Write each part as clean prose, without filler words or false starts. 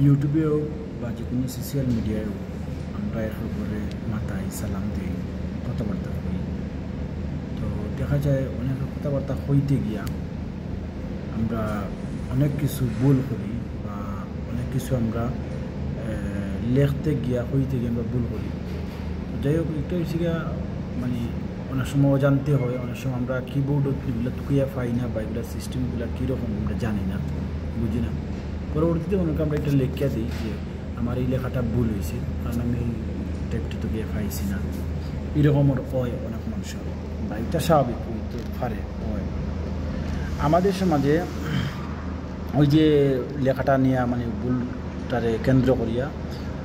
ইউটিউবেও বা যে কোনো সোশ্যাল মিডিয়ায়ও আমরা একেবারে মাথায় সালাম দিই, কথাবার্তা করি। তো দেখা যায় অনেক কথাবার্তা হইতে গিয়া আমরা অনেক কিছু ভুল করি বা অনেক কিছু আমরা লেখতে গিয়া হইতে গিয়ে আমরা ভুল করি। তো যাই হোক, এটা হচ্ছে গিয়া মানে অনেক সময় অজান্তে হয়, অনেক সময় আমরা কিবোর্ডও এগুলো টুকিয়া পাই না বা এগুলো সিস্টেমগুলো কীরকম আমরা জানি না, বুঝি না। পরবর্তীতে মনে করি আমরা এটা লেখিয়া দিই যে আমার এই লেখাটা ভুল হয়েছে, কারণ আমি টেপটা তো গিয়ে পাইছি না। এরকমের হয় অনেক মানুষের, বা এটা স্বাভাবিক হইতে পারে হয়। আমাদের সমাজে ওই যে লেখাটা নিয়ে মানে ভুলটারে কেন্দ্র করিয়া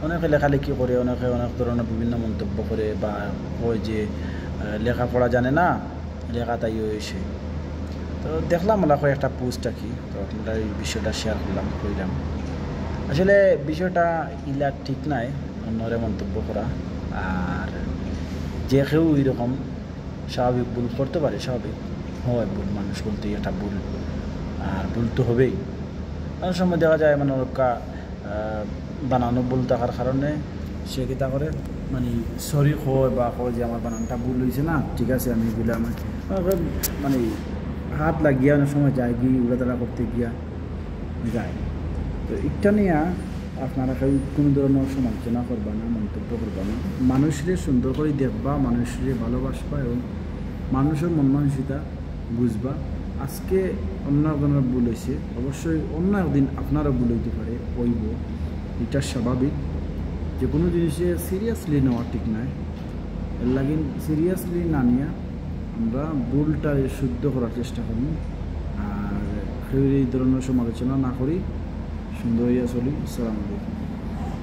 অনেকে লেখালেখি করে, অনেকে অনেক ধরনের বিভিন্ন মন্তব্য করে বা হয় যে লেখাপড়া জানে না, লেখা তাই হয়েছে। তো দেখলাম ওরা একটা পোস্ট আর কি, তো আপনারা এই বিষয়টা শেয়ার করিলাম। আসলে বিষয়টা ইলা ঠিক নাই অন্যরে মন্তব্য করা, আর যে কেউ এরকম স্বাভাবিক ভুল করতে পারে, স্বাভাবিক হয় ভুল, মানুষ বলতে একটা ভুল, আর ভুল তো হবেই। অনেক সময় দেখা যায় মানে ওরা বানানো ভুল থাকার কারণে সে কিতা করে মানে সরি হয় বা কয় যে আমার বানানটা ভুল হয়েছে না, ঠিক আছে আমি বলে আমার মানে হাত লাগিয়ে অনেক সময় যায় গিয়ে উড়াতাড়া করতে গিয়া যায়। তো এটা নিয়ে আপনারা কেউ কোনো ধরনের সমালোচনা করবা না, মন্তব্য করবা না। মানুষের সুন্দর করে দেখবা, মানুষের ভালোবাসবা এবং মানুষের মন মানসিকতা বুঝবা। আজকে অন্য একজনের ভুল হয়েছে, অবশ্যই অন্য একদিন আপনারও ভুল হইতে পারে, হইব, এটা স্বাভাবিক। যে কোনো জিনিসে সিরিয়াসলি নেওয়া ঠিক নয়, এর লাগিন সিরিয়াসলি না নিয়ে আমরা ভুলটা শুদ্ধ করার চেষ্টা করি, আর কেউ এই ধরনের সমালোচনা না করি, সুন্দর হইয়া চলি। আসসালামু আলাইকুম।